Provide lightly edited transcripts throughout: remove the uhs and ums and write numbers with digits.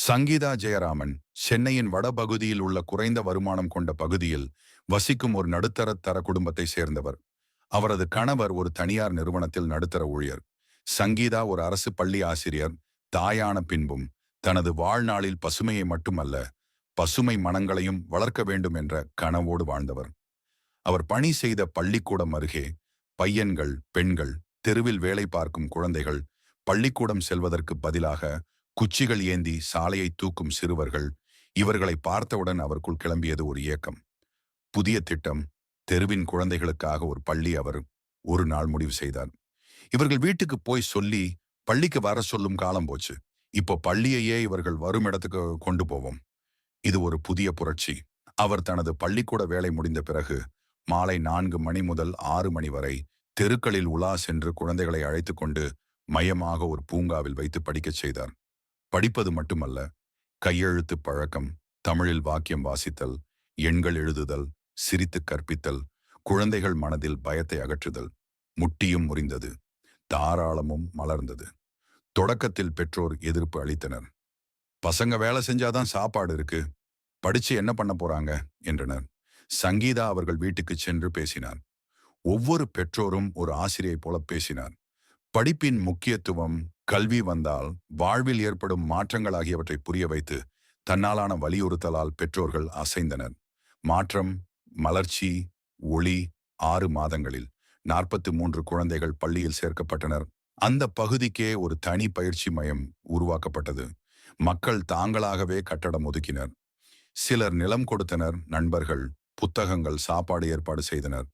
சங்கீதா ஜெயராமன் சென்னையின் வடபகுதியில் உள்ள குறைந்த வருமானம் கொண்ட பகுதியில் வசிக்கும் ஒரு நடுத்தர தர குடும்பத்தை சேர்ந்தவர். அவரது கணவர் ஒரு தனியார் நிறுவனத்தில் நடுத்தர ஊழியர். சங்கீதா ஒரு அரசு பள்ளி ஆசிரியர். தாயான பின்பும் தனது வாழ்நாளில் பசுமையை மட்டுமல்ல, பசுமை மனங்களையும் வளர்க்க வேண்டும் என்ற கனவோடு வாழ்ந்தவர். அவர் பணி செய்த பள்ளிக்கூடம் அருகே பையன்கள், பெண்கள், தெருவில் வேலை பார்க்கும் குழந்தைகள், பள்ளிக்கூடம் செல்வதற்கு பதிலாக குச்சிகள் ஏந்தி சாலையை தூக்கும் சிறுவர்கள், இவர்களை பார்த்தவுடன் அவருக்குள் கிளம்பியது ஒரு ஏக்கம். புதிய திட்டம், தெருவின் குழந்தைகளுக்காக ஒரு பள்ளி அவர் ஒரு நாள் முடிவு செய்தார். இவர்கள் வீட்டுக்கு போய் சொல்லி பள்ளிக்கு வர சொல்லும் காலம் போச்சு. இப்போ பள்ளியையே இவர்கள் வரும் இடத்துக்கு கொண்டு போவோம். இது ஒரு புதிய புரட்சி. அவர் தனது பள்ளிக்கூட வேலை முடிந்த பிறகு மாலை 4 மணி முதல் 6 மணி வரை தெருக்களில் உலா சென்று குழந்தைகளை அழைத்து கொண்டு மையமாக ஒரு பூங்காவில் வைத்து படிக்கச் செய்தார். படிப்பது மட்டுமல்ல, கையெழுத்து பழக்கம், தமிழில் வாக்கியம் வாசித்தல், எண்கள் எழுதுதல், சிரித்து கற்பித்தல், குழந்தைகள் மனதில் பயத்தை அகற்றுதல். முட்டியும் முறிந்தது, தாராளமும் மலர்ந்தது. தொடக்கத்தில் பெற்றோர் எதிர்ப்பு அளித்தனர். பசங்க வேலை செஞ்சாதான் சாப்பாடு இருக்கு, படிச்சு என்ன பண்ண போறாங்க என்றனர். சங்கீதா அவர்கள் வீட்டுக்கு சென்று பேசினார். ஒவ்வொரு பெற்றோரும் ஒரு ஆசிரியை போல பேசினார். படிப்பின் முக்கியத்துவம், கல்வி வந்தால் வாழ்வில் ஏற்படும் மாற்றங்கள் ஆகியவற்றை புரிய வைத்து தன்னாலான வலியுறுத்தலால் பெற்றோர்கள் அசைந்தனர். மாற்றம், மலர்ச்சி, ஒளி. 6 மாதங்களில் 43 குழந்தைகள் பள்ளியில் சேர்க்கப்பட்டனர். அந்த பகுதிக்கே ஒரு தனி பயிற்சி மையம் உருவாக்கப்பட்டது. மக்கள் தாங்களாகவே கட்டடம் ஒதுக்கினர். சிலர் நிலம் கொடுத்தனர். நண்பர்கள் புத்தகங்கள், சாப்பாடு ஏற்பாடு செய்தனர்.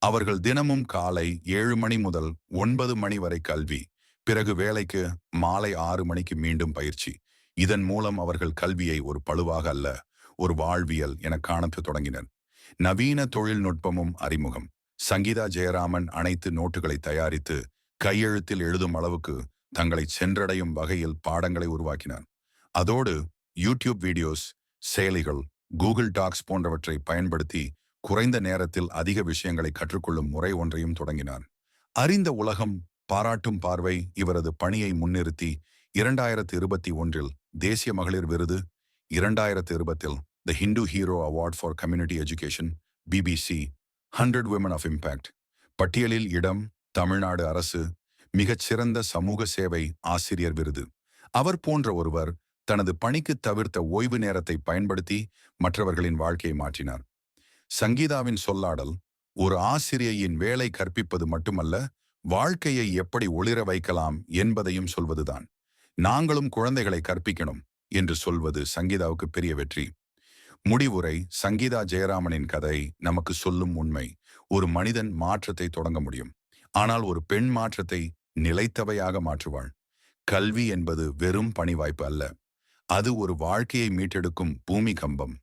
அவர்கள் தினமும் காலை 7 மணி முதல் 9 மணி வரை கல்வி, பிறகு வேலைக்கு மாலை 6 மணிக்கு மீண்டும் பயிற்சி. இதன் மூலம் அவர்கள் கல்வியை ஒரு பளுவாக அல்ல, ஒரு வாழ்வியல் என காணத் தொடங்கினர். நவீன தொழில்நுட்பமும் அறிமுகம். சங்கீதா ஜெயராமன் அனைத்து நோட்டுகளை தயாரித்து கையெழுத்தில் எழுதும் அளவுக்கு தங்களை சென்றடையும் வகையில் பாடங்களை உருவாக்கினார். அதோடு யூடியூப் வீடியோஸ், செயலிகள், கூகுள் டாக்ஸ் போன்றவற்றை பயன்படுத்தி குறைந்த நேரத்தில் அதிக விஷயங்களை கற்றுக்கொள்ளும் முறை ஒன்றையும் தொடங்கினார். அறிந்த உலகம் பாராட்டும் பார்வை இவரது பணியை முன்னிறுத்தி 2021 தேசிய மகளிர் விருது, 2020 the Hindu hero award for community education, BBC 100 women of impact பட்டியலில் இடம். தமிழ்நாடு அரசு மிகச்சிறந்த சமூக சேவை ஆசிரியர் விருது. அவர் போன்ற ஒருவர் தனது பணிக்கு தவிர்த்த ஓய்வு நேரத்தை பயன்படுத்தி மற்றவர்களின் வாழ்க்கையை மாற்றினார். சங்கீதாவின் சொல்லாடல், ஒரு ஆசிரியையின் வேலை கற்பிப்பது மட்டுமல்ல, வாழ்க்கையை எப்படி ஒளிர வைக்கலாம் என்பதையும் சொல்வதுதான். நாங்களும் குழந்தைகளை கற்பிக்கணும் என்று சொல்வது சங்கீதாவுக்கு பெரிய வெற்றி. முடிவுரை. சங்கீதா ஜெயராமனின் கதை நமக்கு சொல்லும் உண்மை, ஒரு மனிதன் மாற்றத்தை தொடங்க முடியும், ஆனால் ஒரு பெண் மாற்றத்தை நிலைத்தவையாக மாற்றுவாள். கல்வி என்பது வெறும் பணி வாய்ப்பு அல்ல, அது ஒரு வாழ்க்கையை மீட்டெடுக்கும் பூமி கம்பம்.